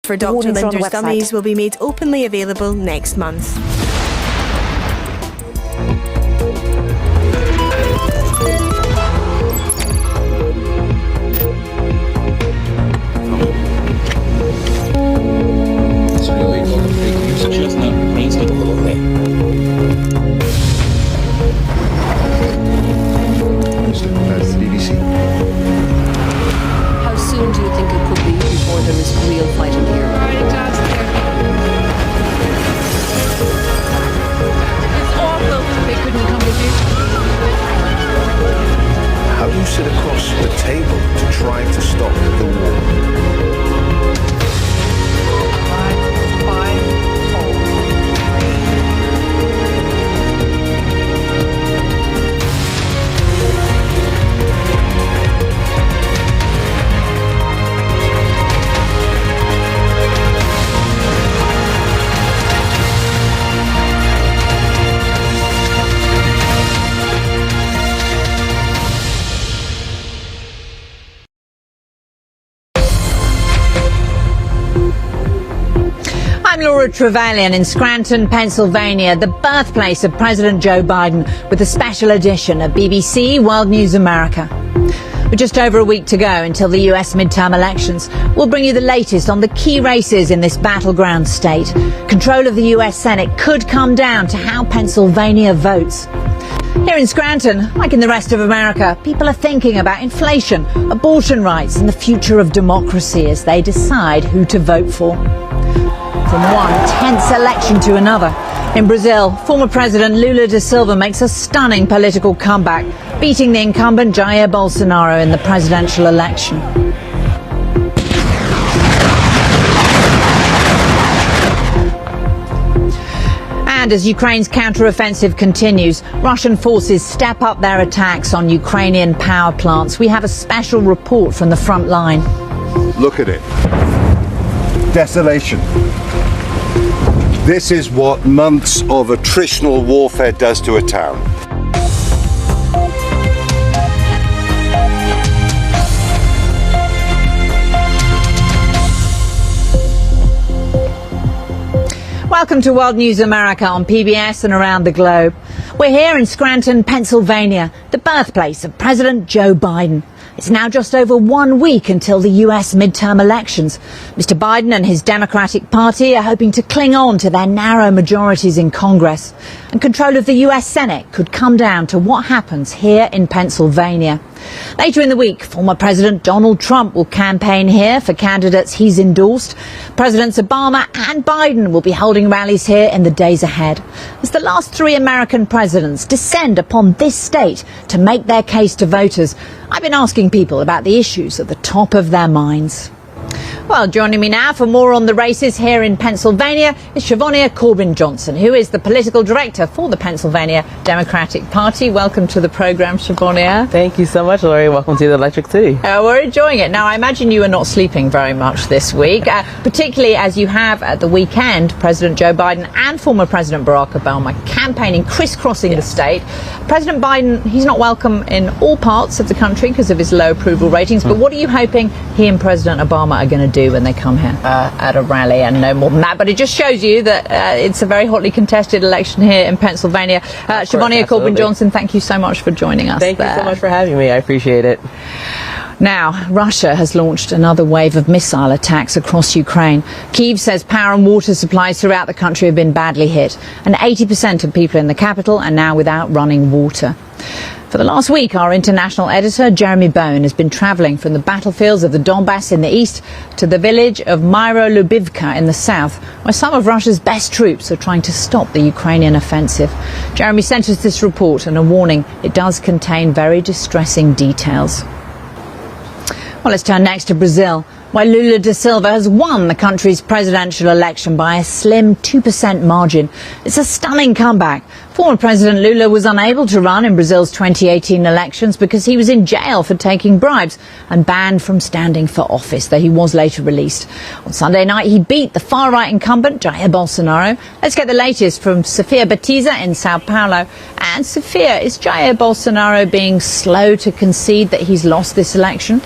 for Dr. Linder's gummies will be made openly available next month. That's the BBC. How soon do you think it could be before there is real fighting here? It's awful. They couldn't come with you. How do you sit across the table to try to stop the war? 5, 4. I'm Laura Trevelyan in Scranton, Pennsylvania, the birthplace of President Joe Biden, with a special edition of BBC World News America. With just over a week to go until the US midterm elections, we'll bring you the latest on the key races in this battleground state. Control of the US Senate could come down to how Pennsylvania votes. Here in Scranton, like in the rest of America, people are thinking about inflation, abortion rights and the future of democracy as they decide who to vote for. From one tense election to another. In Brazil, former President Lula da Silva makes a stunning political comeback, beating the incumbent Jair Bolsonaro in the presidential election. And as Ukraine's counter-offensive continues, Russian forces step up their attacks on Ukrainian power plants. We have a special report from the front line. Look at it. Desolation. This is what months of attritional warfare does to a town. Welcome to World News America on PBS and around the globe. We're here in Scranton, Pennsylvania, the birthplace of President Joe Biden. It's now just over 1 week until the US midterm elections. Mr. Biden and his Democratic Party are hoping to cling on to their narrow majorities in Congress. And control of the US Senate could come down to what happens here in Pennsylvania. Later in the week, former President Donald Trump will campaign here for candidates he's endorsed. Presidents Obama and Biden will be holding rallies here in the days ahead, as the last 3 American presidents descend upon this state to make their case to voters. I've been asking people about the issues at the top of their minds. Well, joining me now for more on the races here in Pennsylvania is Trevelyan Corbin-Johnson, who is the political director for the Pennsylvania Democratic Party. Welcome to the programme, Trevelyan. Thank you so much, Laurie. Welcome to the Electric City. We're enjoying it. Now, I imagine you are not sleeping very much this week, particularly as you have at the weekend President Joe Biden and former President Barack Obama campaigning, crisscrossing the state. President Biden, he's not welcome in all parts of the country because of his low approval ratings, but what are you hoping he and President Obama are going to do when they come here at a rally, and no more than that? But it just shows you that it's a very hotly contested election here in Pennsylvania. Trevelyan Corbin-Johnson, thank you so much for joining us. Thank you so much for having me. I appreciate it. Now, Russia has launched another wave of missile attacks across Ukraine. Kyiv says power and water supplies throughout the country have been badly hit, and 80% of people in the capital are now without running water. For the last week, our international editor, Jeremy Bone, has been travelling from the battlefields of the Donbass in the east to the village of Myrolubivka in the south, where some of Russia's best troops are trying to stop the Ukrainian offensive. Jeremy sent us this report and a warning: it does contain very distressing details. Well, let's turn next to Brazil, where Lula da Silva has won the country's presidential election by a slim 2% margin. It's a stunning comeback. Former President Lula was unable to run in Brazil's 2018 elections because he was in jail for taking bribes and banned from standing for office, though he was later released. On Sunday night, he beat the far-right incumbent, Jair Bolsonaro. Let's get the latest from Sofia Batiza in Sao Paulo. And Sofia, is Jair Bolsonaro being slow to concede that he's lost this election?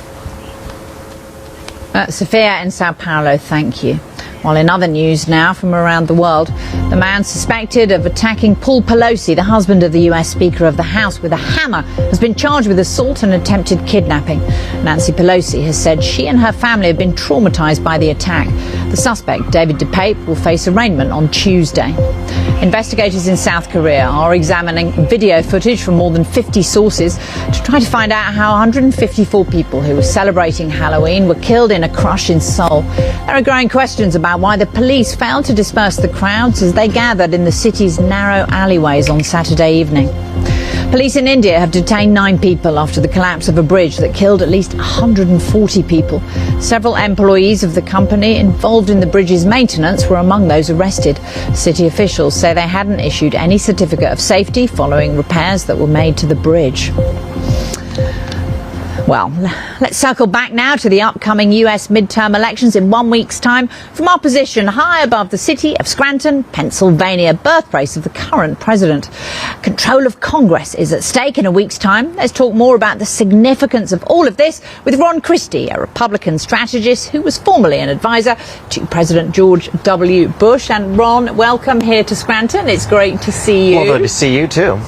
Sofia in Sao Paulo, thank you. While in other news now from around the world, the man suspected of attacking Paul Pelosi, the husband of the US Speaker of the House, with a hammer, has been charged with assault and attempted kidnapping. Nancy Pelosi has said she and her family have been traumatised by the attack. The suspect, David DePape, will face arraignment on Tuesday. Investigators in South Korea are examining video footage from more than 50 sources to try to find out how 154 people who were celebrating Halloween were killed in a crush in Seoul. There are growing questions about why the police failed to disperse the crowds as they gathered in the city's narrow alleyways on Saturday evening. Police in India have detained 9 people after the collapse of a bridge that killed at least 140 people. Several employees of the company involved in the bridge's maintenance were among those arrested. City officials say they hadn't issued any certificate of safety following repairs that were made to the bridge. Well, let's circle back now to the upcoming US midterm elections in 1 week's time from our position high above the city of Scranton, Pennsylvania, birthplace of the current president. Control of Congress is at stake in a week's time. Let's talk more about the significance of all of this with Ron Christie, a Republican strategist who was formerly an advisor to President George W. Bush. And Ron, welcome here to Scranton. It's great to see you. Well, good to see you too.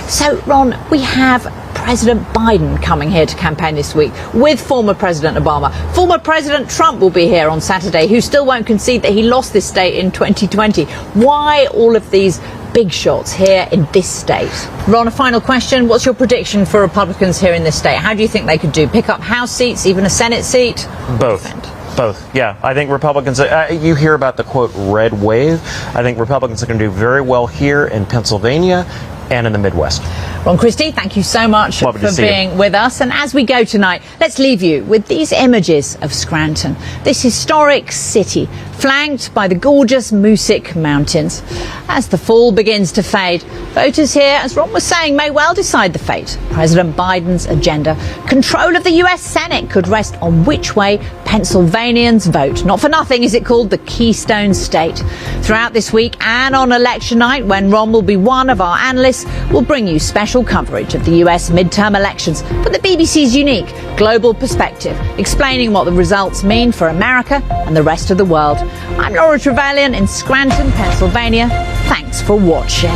So, Ron, we have President Biden coming here to campaign this week with former President Obama. Former President Trump will be here on Saturday, who still won't concede that he lost this state in 2020. Why all of these big shots here in this state? Ron, a final question. What's your prediction for Republicans here in this state? How do you think they could do? Pick up House seats, even a Senate seat? Both. Yeah. I think Republicans, you hear about the, quote, red wave. I think Republicans are going to do very well here in Pennsylvania and in the Midwest. Ron Christie, thank you so much for being with us. And as we go tonight, let's leave you with these images of Scranton, this historic city flanked by the gorgeous Moosic Mountains. As the fall begins to fade, voters here, as Ron was saying, may well decide the fate of President Biden's agenda. Control of the US Senate could rest on which way Pennsylvanians vote. Not for nothing is it called the Keystone State. Throughout this week and on election night, when Ron will be one of our analysts, we'll bring you special coverage of the US midterm elections from the BBC's unique global perspective, explaining what the results mean for America and the rest of the world. I'm Laura Trevelyan in Scranton, Pennsylvania. Thanks for watching.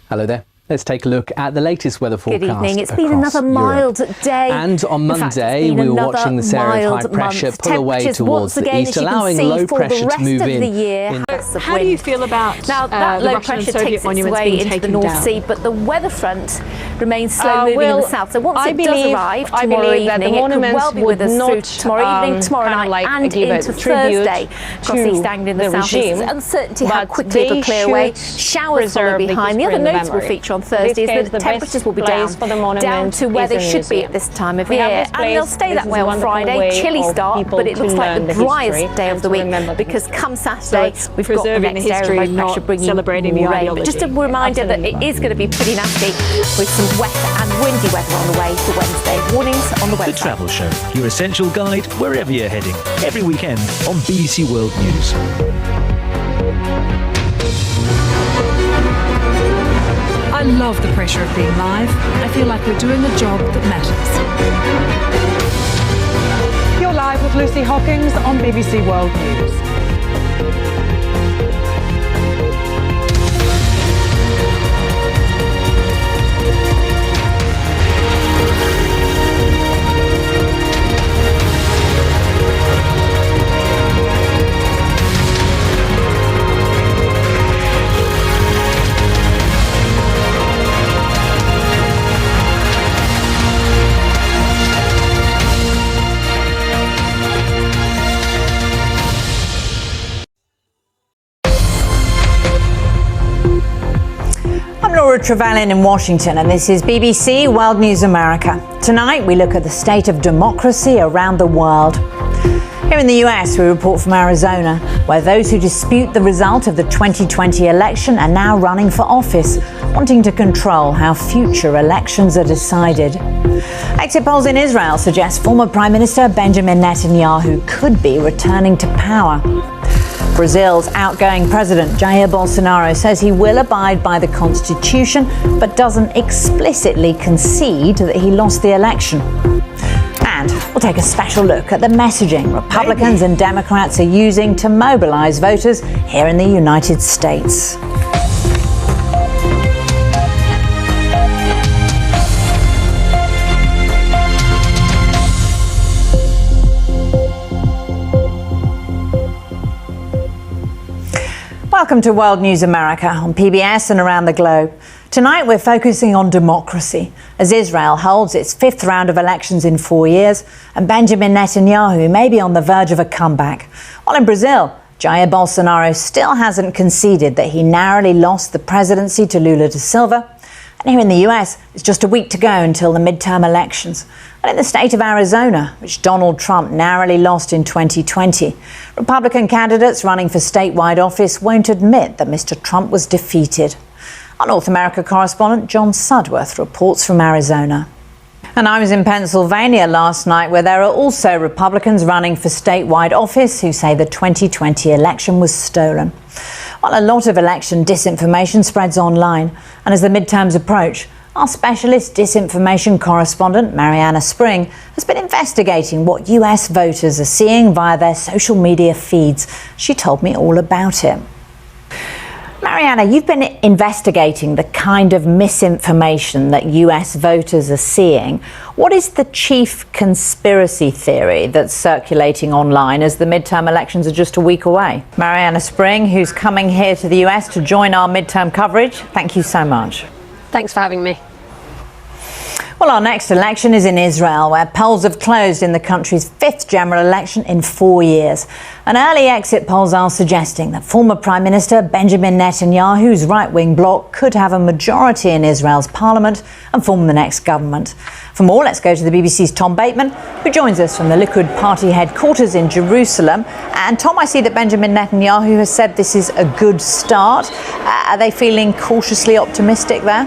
Hello there. Let's take a look at the latest weather forecast. Good evening. It's been another mild day. And on Monday, we were watching this area of high pressure pull away towards the east, allowing low pressure to move in. How do you feel about now that the low Russian and pressure Soviet takes its monuments way being into the taken North down? Sea, but the weather front remains slow moving in the south. So once it does arrive tomorrow evening, it could well be with us through tomorrow evening, tomorrow night, and into Thursday across East Anglia in the south. There's uncertainty how quickly it'll clear away. Showers follow behind. The other notable feature on Thursday is that temperatures will be down to where they should be at this time of year, and they'll stay that way on Friday. Chilly start, but it looks like the driest day of the week, because come Saturday we've got the next area of low pressure bringing more rain. But just a reminder that it is going to be pretty nasty with some wet and windy weather on the way for Wednesday. Warnings on the website. The Travel Show, your essential guide wherever you're heading, every weekend on BBC World News. I love the pressure of being live. I feel like we're doing a job that matters. You're live with Lucy Hawkins on BBC World News. Laura Trevelyan in Washington, and this is BBC World News America. Tonight we look at the state of democracy around the world. Here in the US, we report from Arizona, where those who dispute the result of the 2020 election are now running for office, wanting to control how future elections are decided. Exit polls in Israel suggest former Prime Minister Benjamin Netanyahu could be returning to power. Brazil's outgoing president, Jair Bolsonaro, says he will abide by the constitution, but doesn't explicitly concede that he lost the election. And And we'll take a special look at the messaging Republicans and Democrats are using to mobilise voters here in the United States. Welcome to World News America on PBS and around the globe. Tonight we're focusing on democracy as Israel holds its fifth round of elections in 4 years and Benjamin Netanyahu may be on the verge of a comeback. While in Brazil, Jair Bolsonaro still hasn't conceded that he narrowly lost the presidency to Lula da Silva. And here in the US, it's just a week to go until the midterm elections. And in the state of Arizona, which Donald Trump narrowly lost in 2020, Republican candidates running for statewide office won't admit that Mr. Trump was defeated. Our North America correspondent John Sudworth reports from Arizona. And I was in Pennsylvania last night, where there are also Republicans running for statewide office who say the 2020 election was stolen. While a lot of election disinformation spreads online, and as the midterms approach, our specialist disinformation correspondent, Mariana Spring, has been investigating what US voters are seeing via their social media feeds. She told me all about it. Mariana, you've been investigating the kind of misinformation that US voters are seeing. What is the chief conspiracy theory that's circulating online as the midterm elections are just a week away? Mariana Spring, who's coming here to the US to join our midterm coverage, thank you so much. Thanks for having me. Well, our next election is in Israel, where polls have closed in the country's fifth general election in 4 years. And early exit polls are suggesting that former Prime Minister Benjamin Netanyahu's right-wing bloc could have a majority in Israel's parliament and form the next government. For more, let's go to the BBC's Tom Bateman, who joins us from the Likud party headquarters in Jerusalem. And Tom, I see that Benjamin Netanyahu has said this is a good start. Are they feeling cautiously optimistic there?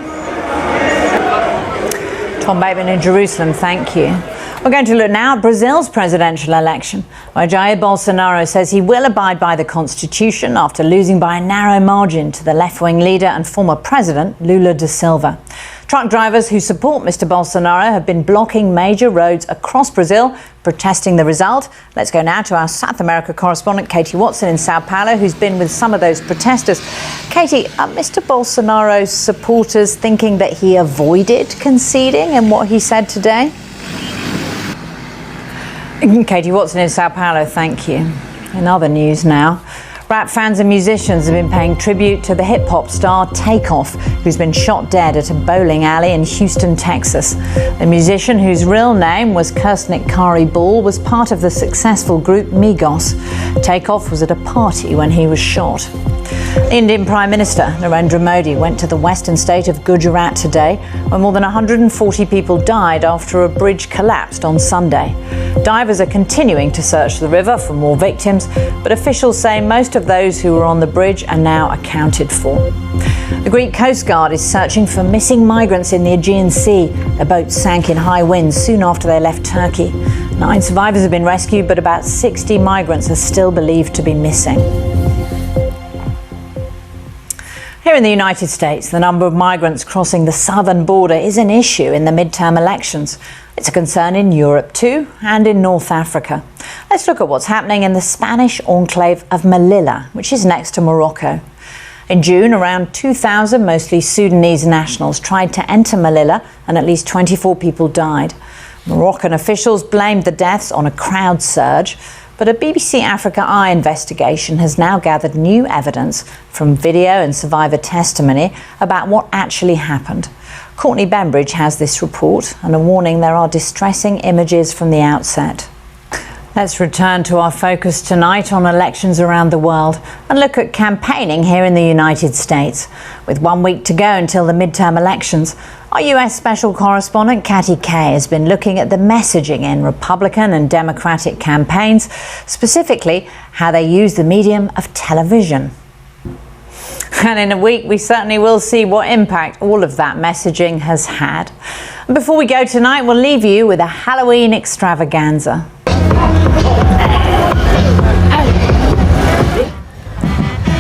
Tom Bateman in Jerusalem, thank you. We're going to look now at Brazil's presidential election, where Jair Bolsonaro says he will abide by the constitution after losing by a narrow margin to the left-wing leader and former president Lula da Silva. Truck drivers who support Mr. Bolsonaro have been blocking major roads across Brazil, protesting the result. Let's go now to our South America correspondent, Katie Watson in Sao Paulo, who's been with some of those protesters. Katie, are Mr. Bolsonaro's supporters thinking that he avoided conceding in what he said today? Katie Watson in Sao Paulo, thank you. In other news now, rap fans and musicians have been paying tribute to the hip-hop star Takeoff, who's been shot dead at a bowling alley in Houston, Texas. The musician, whose real name was Kirsnick Kari Ball, was part of the successful group Migos. Takeoff was at a party when he was shot. The Indian Prime Minister Narendra Modi went to the western state of Gujarat today, where more than 140 people died after a bridge collapsed on Sunday. Divers are continuing to search the river for more victims, but officials say most of those who were on the bridge are now accounted for. The Greek Coast Guard is searching for missing migrants in the Aegean Sea. Their boat sank in high winds soon after they left Turkey. 9 survivors have been rescued, but about 60 migrants are still believed to be missing. Here in the United States, the number of migrants crossing the southern border is an issue in the midterm elections. It's a concern in Europe too, and in North Africa. Let's look at what's happening in the Spanish enclave of Melilla, which is next to Morocco. In June, around 2,000 mostly Sudanese nationals tried to enter Melilla, and at least 24 people died. Moroccan officials blamed the deaths on a crowd surge, but a BBC Africa Eye investigation has now gathered new evidence from video and survivor testimony about what actually happened. Courtney Bembridge has this report and a warning there are distressing images from the outset. Let's return to our focus tonight on elections around the world and look at campaigning here in the United States. With 1 week to go until the midterm elections, our US special correspondent Katty Kay has been looking at the messaging in Republican and Democratic campaigns, specifically how they use the medium of television. And in a week, we certainly will see what impact all of that messaging has had. And before we go tonight, we'll leave you with a Halloween extravaganza.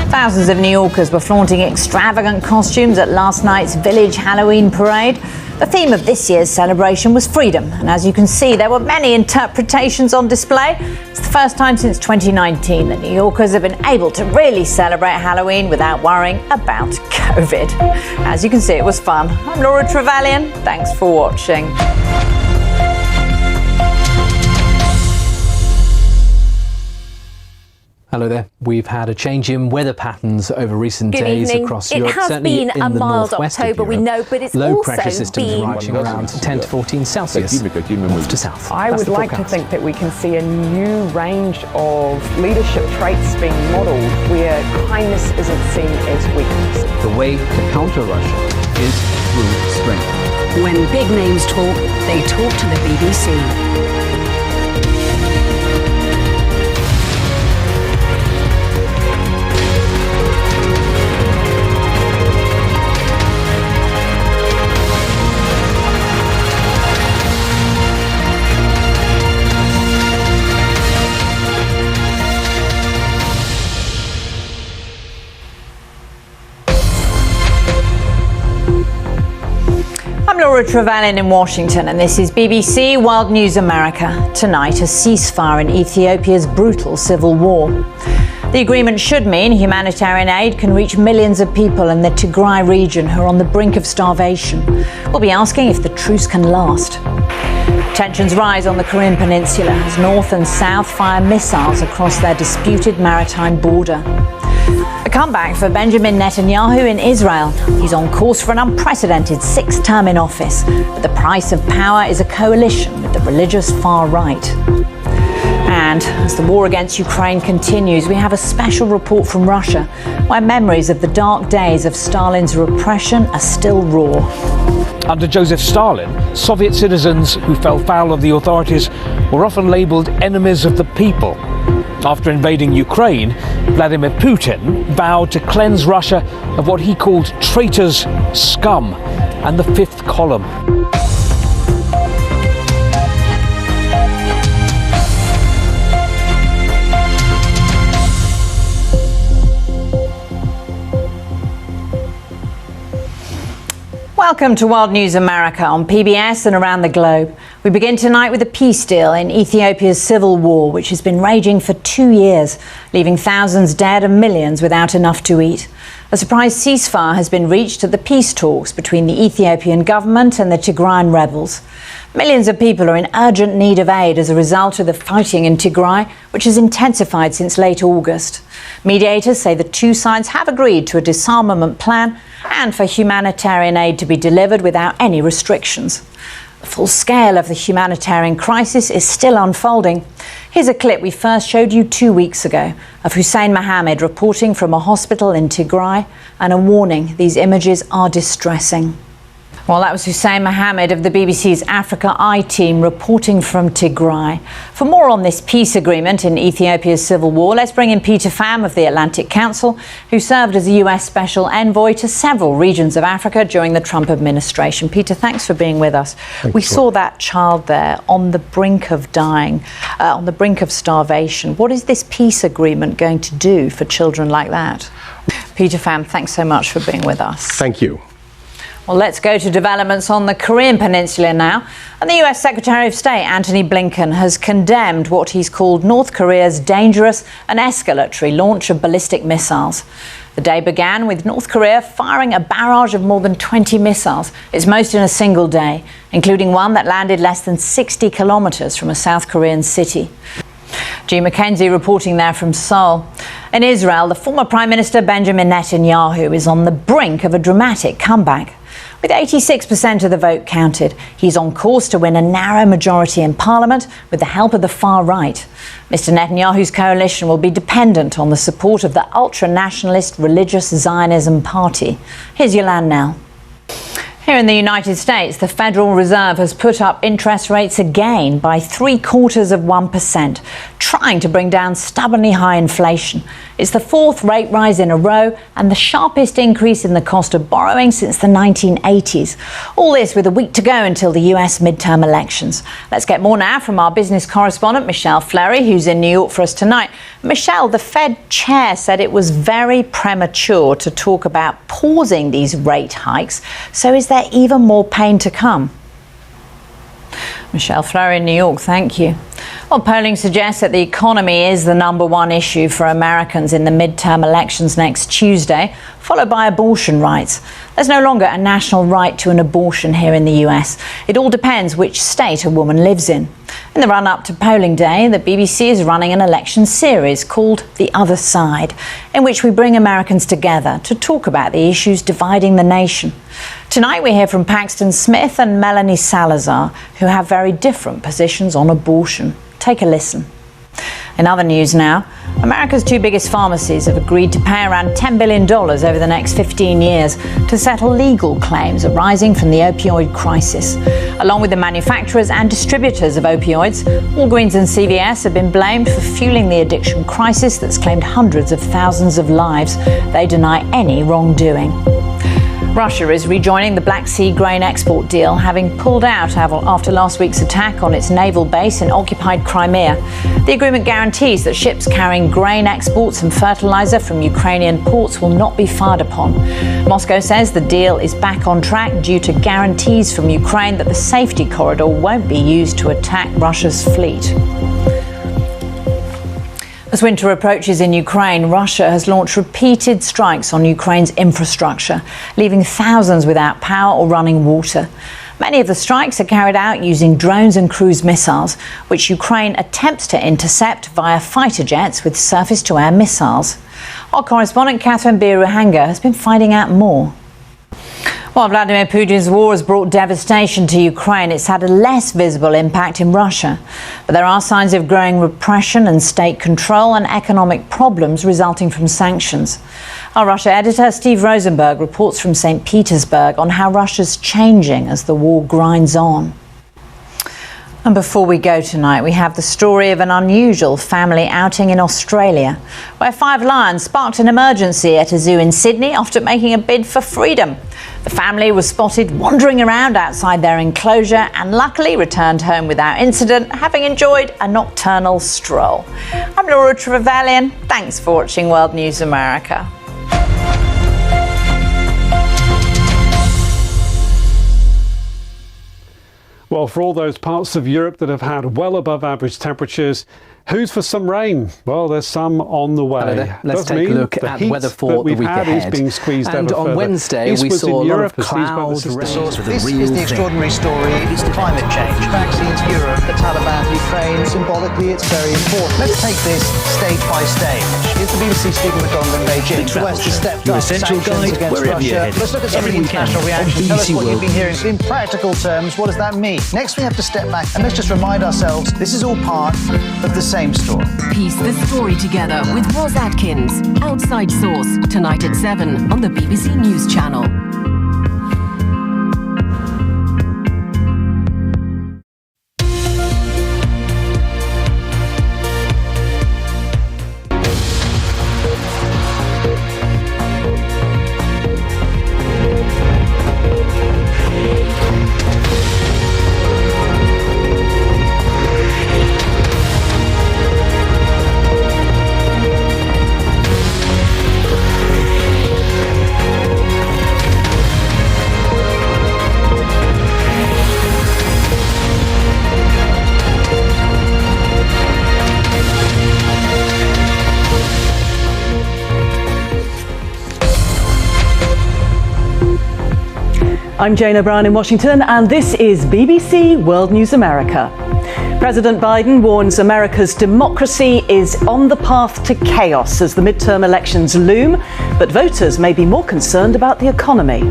Thousands of New Yorkers were flaunting extravagant costumes at last night's Village Halloween parade. The theme of this year's celebration was freedom, and as you can see, there were many interpretations on display. It's the first time since 2019 that New Yorkers have been able to really celebrate Halloween without worrying about COVID. As you can see, it was fun. I'm Laura Trevelyan. Thanks for watching. Hello there. We've had a change in weather patterns over recent days across Europe. It has been a mild October, we know, but it's low also pressure systems been reaching around 10 to 14 Celsius north to south. I would like to think that we can see a new range of leadership traits being modelled where kindness isn't seen as weakness. The way to counter Russia is through strength. When big names talk, they talk to the BBC. I'm Laura Trevelyan in Washington, and this is BBC World News America. Tonight, a ceasefire in Ethiopia's brutal civil war. The agreement should mean humanitarian aid can reach millions of people in the Tigray region who are on the brink of starvation. We'll be asking if the truce can last. Tensions rise on the Korean Peninsula as North and South fire missiles across their disputed maritime border. A comeback for Benjamin Netanyahu in Israel. He's on course for an unprecedented sixth term in office, but the price of power is a coalition with the religious far right. And as the war against Ukraine continues, we have a special report from Russia, where memories of the dark days of Stalin's repression are still raw. Under Joseph Stalin, Soviet citizens who fell foul of the authorities were often labelled enemies of the people. After invading Ukraine, Vladimir Putin vowed to cleanse Russia of what he called traitors, scum, and the fifth column. Welcome to World News America on PBS and around the globe. We begin tonight with a peace deal in Ethiopia's civil war, which has been raging for 2 years, leaving thousands dead and millions without enough to eat. A surprise ceasefire has been reached at the peace talks between the Ethiopian government and the Tigrayan rebels. Millions of people are in urgent need of aid as a result of the fighting in Tigray, which has intensified since late August. Mediators say the two sides have agreed to a disarmament plan and for humanitarian aid to be delivered without any restrictions. The full scale of the humanitarian crisis is still unfolding. Here's a clip we first showed you 2 weeks ago of Hussein Mohammed reporting from a hospital in Tigray, and a warning: these images are distressing. Well, that was Hussein Mohammed of the BBC's Africa Eye team reporting from Tigray. For more on this peace agreement in Ethiopia's civil war, let's bring in Peter Pham of the Atlantic Council, who served as a US Special Envoy to several regions of Africa during the Trump administration. Peter, thanks for being with us. We saw that child there on the brink of dying, on the brink of starvation. What is this peace agreement going to do for children like that? Peter Pham, thanks so much for being with us. Thank you. Well, let's go to developments on the Korean Peninsula now. And the US Secretary of State, Antony Blinken, has condemned what he's called North Korea's dangerous and escalatory launch of ballistic missiles. The day began with North Korea firing a barrage of more than 20 missiles, its most in a single day, including one that landed less than 60 kilometers from a South Korean city. G. Mackenzie reporting there from Seoul. In Israel, the former Prime Minister Benjamin Netanyahu is on the brink of a dramatic comeback. With 86% of the vote counted, he's on course to win a narrow majority in Parliament with the help of the far right. Mr. Netanyahu's coalition will be dependent on the support of the ultra-nationalist Religious Zionism Party. Here's Yolande Nell. Here in the United States, the Federal Reserve has put up interest rates again by 0.75%, trying to bring down stubbornly high inflation. It's the fourth rate rise in a row and the sharpest increase in the cost of borrowing since the 1980s. All this with a week to go until the US midterm elections. Let's get more now from our business correspondent, Michelle Fleury, who's in New York for us tonight. Michelle, the Fed chair said it was very premature to talk about pausing these rate hikes. So is there there even more pain to come? Michelle Fleury in New York, thank you. Well, polling suggests that the economy is the #1 issue for Americans in the midterm elections next Tuesday, followed by abortion rights. There's no longer a national right to an abortion here in the US. It all depends which state a woman lives in. In the run-up to polling day, the BBC is running an election series called The Other Side, in which we bring Americans together to talk about the issues dividing the nation. Tonight we hear from Paxton Smith and Melanie Salazar, who have very different positions on abortion. Take a listen. In other news now, America's 2 biggest pharmacies have agreed to pay around $10 billion over the next 15 years to settle legal claims arising from the opioid crisis. Along with the manufacturers and distributors of opioids, Walgreens and CVS have been blamed for fueling the addiction crisis that's claimed hundreds of thousands of lives. They deny any wrongdoing. Russia is rejoining the Black Sea grain export deal, having pulled out after last week's attack on its naval base in occupied Crimea. The agreement guarantees that ships carrying grain exports and fertilizer from Ukrainian ports will not be fired upon. Moscow says the deal is back on track due to guarantees from Ukraine that the safety corridor won't be used to attack Russia's fleet. As winter approaches in Ukraine, Russia has launched repeated strikes on Ukraine's infrastructure, leaving thousands without power or running water. Many of the strikes are carried out using drones and cruise missiles, which Ukraine attempts to intercept via fighter jets with surface-to-air missiles. Our correspondent Catherine Biruhanga has been finding out more. While Vladimir Putin's war has brought devastation to Ukraine, it's had a less visible impact in Russia. But there are signs of growing repression and state control and economic problems resulting from sanctions. Our Russia editor Steve Rosenberg reports from St. Petersburg on how Russia's changing as the war grinds on. And before we go tonight, we have the story of an unusual family outing in Australia, where 5 lions sparked an emergency at a zoo in Sydney after making a bid for freedom. The family was spotted wandering around outside their enclosure and luckily returned home without incident, having enjoyed a nocturnal stroll. I'm Laura Trevelyan. Thanks for watching World News America. Well, for all those parts of Europe that have had well above average temperatures, who's for some rain? Well, there's some on the way. Let's take a look at the weather for the week ahead. And on Wednesday, we saw a lot of clouds. This is the extraordinary story of climate change. Vaccines, Europe, the Taliban, Ukraine. Symbolically, it's very important. Let's take this stage by stage. Here's the BBC Stephen McDonald in Beijing. The West has stepped up sanctions against Russia. Let's look at some of the international reaction. Tell us what you've been hearing. In practical terms, what does that mean? Next, we have to step back and let's just remind ourselves this is all part of the same story. Piece the story together with Roz Atkins. Outside Source, tonight at 7 on the BBC News Channel. I'm Jane O'Brien in Washington, and this is BBC World News America. President Biden warns America's democracy is on the path to chaos as the midterm elections loom, but voters may be more concerned about the economy.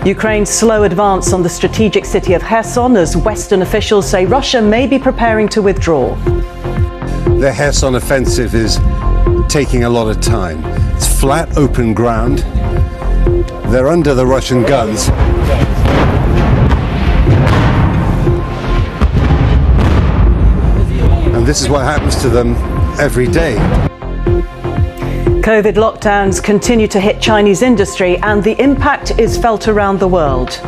Ukraine's slow advance on the strategic city of Kherson as Western officials say Russia may be preparing to withdraw. The Kherson offensive is taking a lot of time. It's flat, open ground. They're under the Russian guns. And this is what happens to them every day. COVID lockdowns continue to hit Chinese industry, and the impact is felt around the world.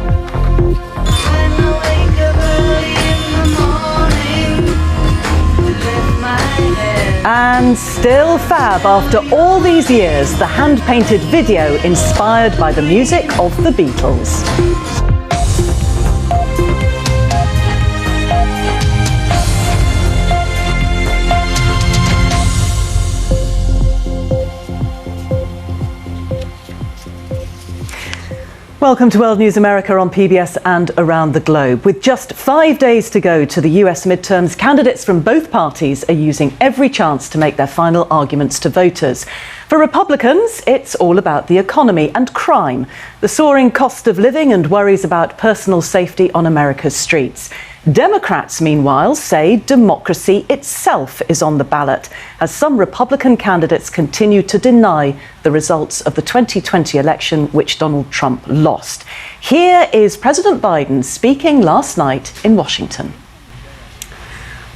My head And still fab after all these years, the hand-painted video inspired by the music of the Beatles. Welcome to World News America on PBS and around the globe. With just 5 days to go to the US midterms, candidates from both parties are using every chance to make their final arguments to voters. For Republicans, it's all about the economy and crime, the soaring cost of living and worries about personal safety on America's streets. Democrats, meanwhile, say democracy itself is on the ballot, as some Republican candidates continue to deny the results of the 2020 election, which Donald Trump lost. Here is President Biden speaking last night in Washington.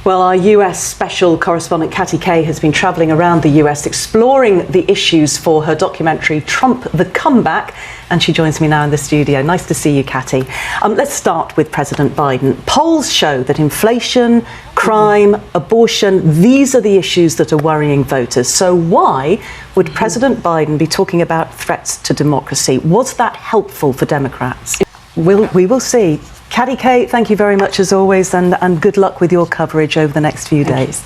Well, our US special correspondent Katty Kay has been travelling around the US exploring the issues for her documentary Trump the Comeback, and she joins me now in the studio. Nice to see you, Katty. Let's start with President Biden. Polls show that inflation, crime, abortion, these are the issues that are worrying voters. So why would President Biden be talking about threats to democracy? Was that helpful for Democrats? We will see. Katty Kay, thank you very much as always, and good luck with your coverage over the next few days.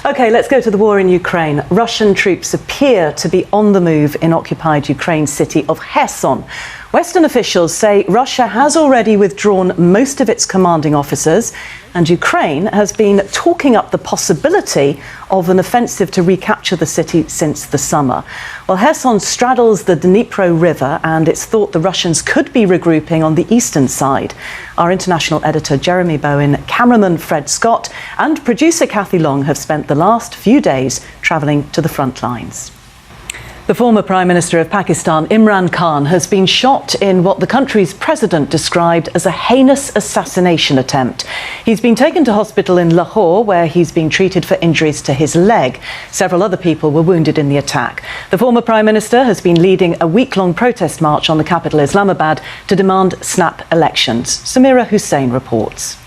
OK, let's go to the war in Ukraine. Russian troops appear to be on the move in occupied Ukraine city of Kherson. Western officials say Russia has already withdrawn most of its commanding officers, and Ukraine has been talking up the possibility of an offensive to recapture the city since the summer. Well, Kherson straddles the Dnipro River, and it's thought the Russians could be regrouping on the eastern side. Our international editor Jeremy Bowen, cameraman Fred Scott, and producer Kathy Long have spent the last few days travelling to the front lines. The former Prime Minister of Pakistan, Imran Khan, has been shot in what the country's president described as a heinous assassination attempt. He's been taken to hospital in Lahore, where he's being treated for injuries to his leg. Several other people were wounded in the attack. The former Prime Minister has been leading a week-long protest march on the capital, Islamabad, to demand snap elections. Samira Hussain reports.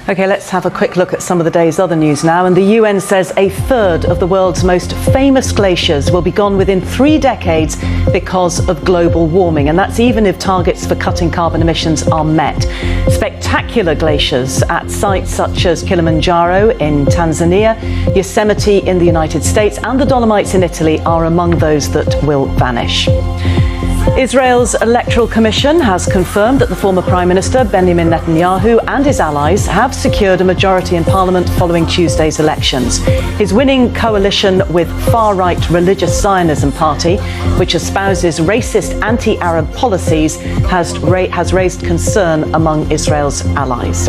OK, let's have a quick look at some of the day's other news now. And the UN says a third of the world's most famous glaciers will be gone within 3 decades because of global warming. And that's even if targets for cutting carbon emissions are met. Spectacular glaciers at sites such as Kilimanjaro in Tanzania, Yosemite in the United States, and the Dolomites in Italy are among those that will vanish. Israel's Electoral Commission has confirmed that the former Prime Minister Benjamin Netanyahu and his allies have secured a majority in parliament following Tuesday's elections. His winning coalition with far-right Religious Zionism Party, which espouses racist anti-Arab policies, has raised concern among Israel's allies.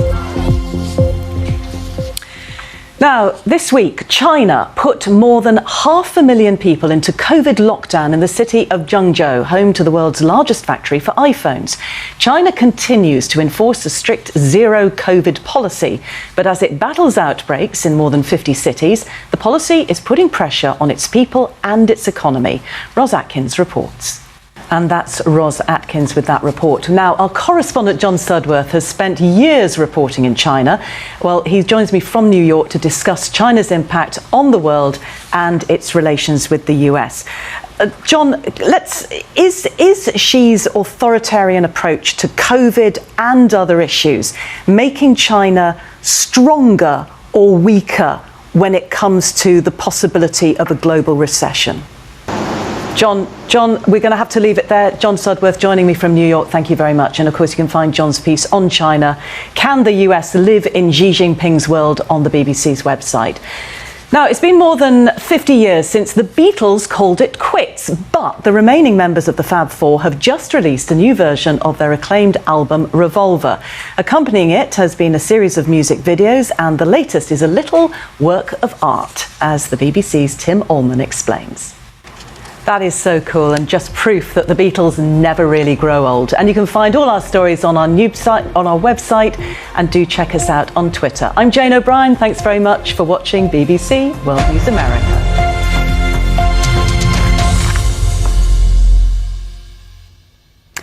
Now, this week, China put more than 500,000 people into COVID lockdown in the city of Zhengzhou, home to the world's largest factory for iPhones. China continues to enforce a strict zero COVID policy, but as it battles outbreaks in more than 50 cities, the policy is putting pressure on its people and its economy. Ros Atkins reports. And that's Ros Atkins with that report. Now, our correspondent John Sudworth has spent years reporting in China. Well, he joins me from New York to discuss China's impact on the world and its relations with the US. John, is Xi's authoritarian approach to COVID and other issues making China stronger or weaker when it comes to the possibility of a global recession? John, we're going to have to leave it there. John Sudworth joining me from New York. Thank you very much. And of course, you can find John's piece on China. Can the US live in Xi Jinping's world on the BBC's website? Now, it's been more than 50 years since the Beatles called it quits, but the remaining members of the Fab Four have just released a new version of their acclaimed album, Revolver. Accompanying it has been a series of music videos, and the latest is a little work of art, as the BBC's Tim Allman explains. That is so cool, and just proof that the Beatles never really grow old. And you can find all our stories on our website, and do check us out on Twitter. I'm Jane O'Brien. Thanks very much for watching BBC World News America.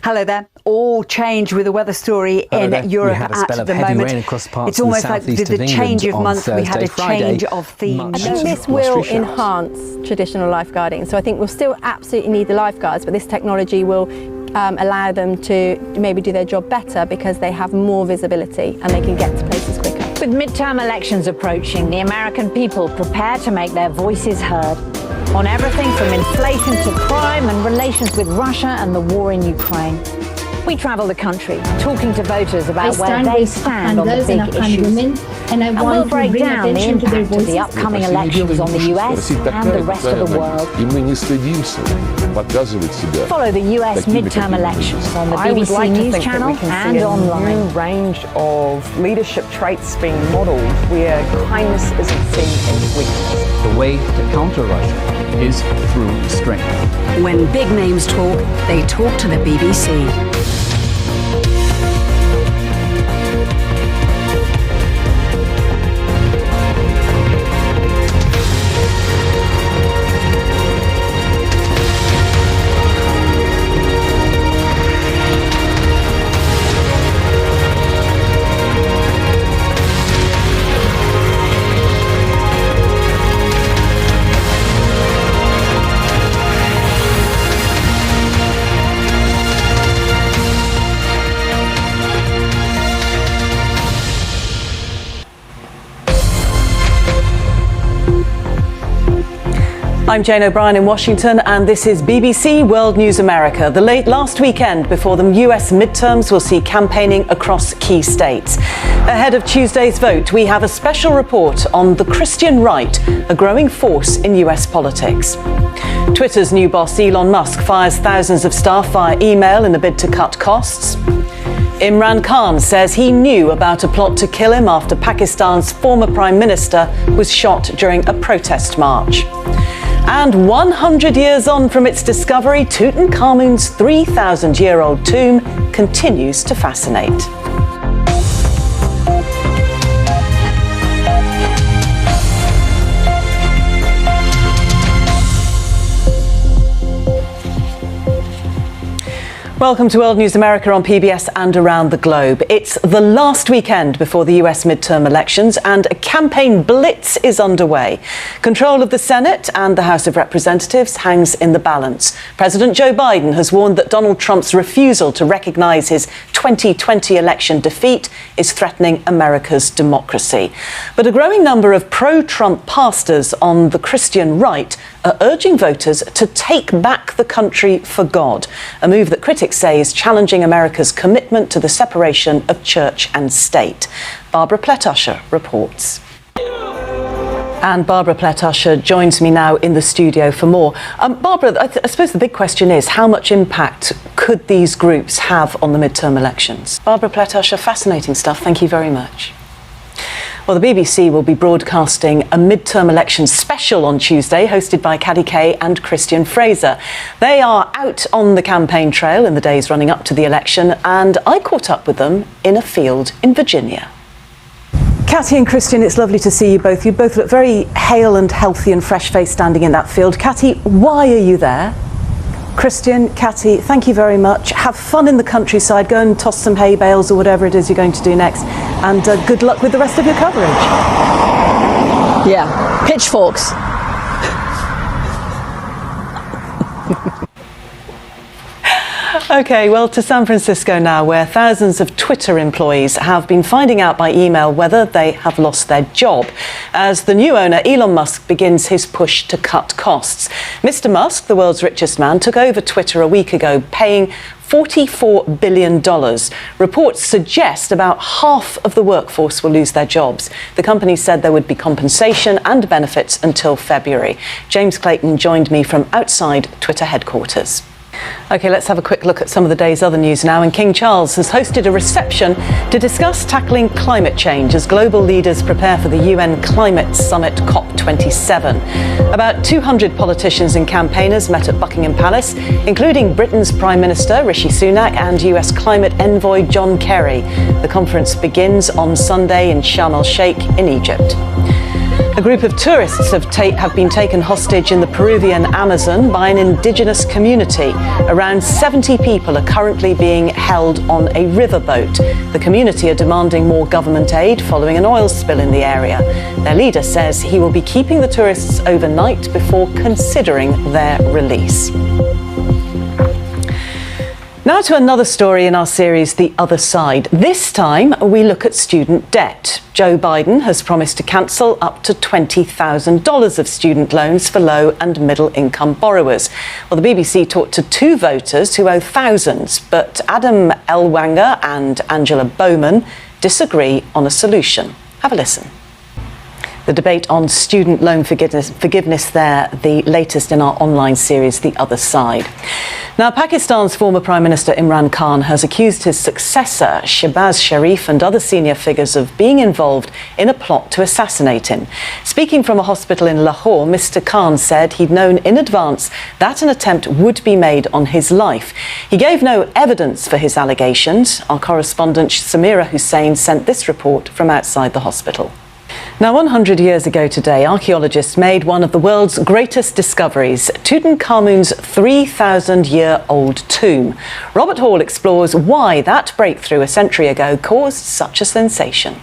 Hello there. All change with the weather story in Europe at the moment. It's almost like the change of month. We had a change of themes. I think this will enhance traditional lifeguarding. So I think we'll still absolutely need the lifeguards, but this technology will allow them to maybe do their job better because they have more visibility and they can get to places quicker. With midterm elections approaching, the American people prepare to make their voices heard on everything from inflation to crime and relations with Russia and the war in Ukraine. We travel the country, talking to voters about where they stand on the big issues. And we'll break down the impact of the upcoming elections on the US and the rest of the world. Follow the US midterm elections on the BBC News Channel and online. A new range of leadership traits being modelled where kindness isn't seen as weakness. The way to counter Russia is through strength. When big names talk, they talk to the BBC. I'm Jane O'Brien in Washington, and this is BBC World News America. The last weekend before the US midterms will see campaigning across key states. Ahead of Tuesday's vote, we have a special report on the Christian right, a growing force in US politics. Twitter's new boss, Elon Musk, fires thousands of staff via email in a bid to cut costs. Imran Khan says he knew about a plot to kill him after Pakistan's former Prime Minister was shot during a protest march. And 100 years on from its discovery, Tutankhamun's 3,000-year-old tomb continues to fascinate. Welcome to World News America on PBS and around the globe. It's the last weekend before the US midterm elections and a campaign blitz is underway. Control of the Senate and the House of Representatives hangs in the balance. President Joe Biden has warned that Donald Trump's refusal to recognize his 2020 election defeat is threatening America's democracy. But a growing number of pro-Trump pastors on the Christian right are urging voters to take back the country for God, a move that critics say is challenging America's commitment to the separation of church and state. Barbara Pletusher reports. And Barbara Pletusher joins me now in the studio for more. Barbara, I suppose the big question is, how much impact could these groups have on the midterm elections? Barbara Pletusher, fascinating stuff. Thank you very much. Well, the BBC will be broadcasting a midterm election special on Tuesday, hosted by Caddy Kay and Christian Fraser. They are out on the campaign trail in the days running up to the election, and I caught up with them in a field in Virginia. Catty and Christian, it's lovely to see you both. You both look very hale and healthy and fresh-faced standing in that field. Catty, why are you there? Christian, Catty, thank you very much. Have fun in the countryside. Go and toss some hay bales or whatever it is you're going to do next. And good luck with the rest of your coverage. Yeah, pitchforks. OK, well, to San Francisco now, where thousands of Twitter employees have been finding out by email whether they have lost their job, as the new owner, Elon Musk, begins his push to cut costs. Mr. Musk, the world's richest man, took over Twitter a week ago, paying $44 billion. Reports suggest about half of the workforce will lose their jobs. The company said there would be compensation and benefits until February. James Clayton joined me from outside Twitter headquarters. OK, let's have a quick look at some of the day's other news now. And King Charles has hosted a reception to discuss tackling climate change as global leaders prepare for the UN Climate Summit COP27. About 200 politicians and campaigners met at Buckingham Palace, including Britain's Prime Minister Rishi Sunak and US climate envoy John Kerry. The conference begins on Sunday in Sharm el-Sheikh in Egypt. A group of tourists have been taken hostage in the Peruvian Amazon by an indigenous community. Around 70 people are currently being held on a riverboat. The community are demanding more government aid following an oil spill in the area. Their leader says he will be keeping the tourists overnight before considering their release. Now to another story in our series, The Other Side. This time, we look at student debt. Joe Biden has promised to cancel up to $20,000 of student loans for low and middle income borrowers. Well, the BBC talked to two voters who owe thousands, but Adam Elwanger and Angela Bowman disagree on a solution. Have a listen. The debate on student loan forgiveness there, the latest in our online series, The Other Side. Now, Pakistan's former Prime Minister Imran Khan has accused his successor, Shehbaz Sharif, and other senior figures of being involved in a plot to assassinate him. Speaking from a hospital in Lahore, Mr. Khan said he'd known in advance that an attempt would be made on his life. He gave no evidence for his allegations. Our correspondent Samira Hussain sent this report from outside the hospital. Now, 100 years ago today, archaeologists made one of the world's greatest discoveries, Tutankhamun's 3,000-year-old tomb. Robert Hall explores why that breakthrough a century ago caused such a sensation.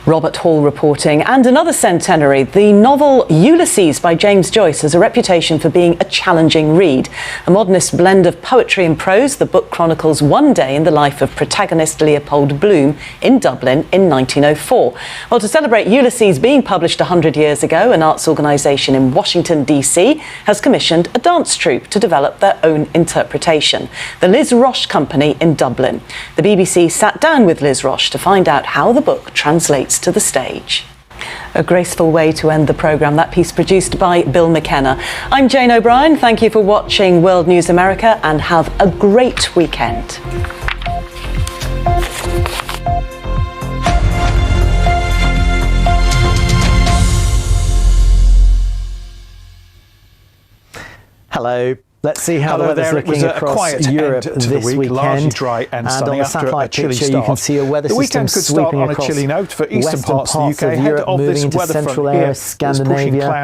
Robert Hall reporting. And another centenary, the novel Ulysses by James Joyce has a reputation for being a challenging read. A modernist blend of poetry and prose, the book chronicles one day in the life of protagonist Leopold Bloom in Dublin in 1904. Well, to celebrate Ulysses being published 100 years ago, an arts organisation in Washington, D.C. has commissioned a dance troupe to develop their own interpretation, the Liz Roche Company in Dublin. The BBC sat down with Liz Roche to find out how the book translates to the stage. A graceful way to end the programme, that piece produced by Bill McKenna. I'm Jane O'Brien, thank you for watching World News America and have a great weekend. Hello. Let's see how the weather's looking across Europe this weekend. Largely dry and sunny after a chilly start. You can see a weather system sweeping across on a chilly note for eastern western parts of the UK of ahead Europe, of moving this into weather front central here. areas, Scandinavia.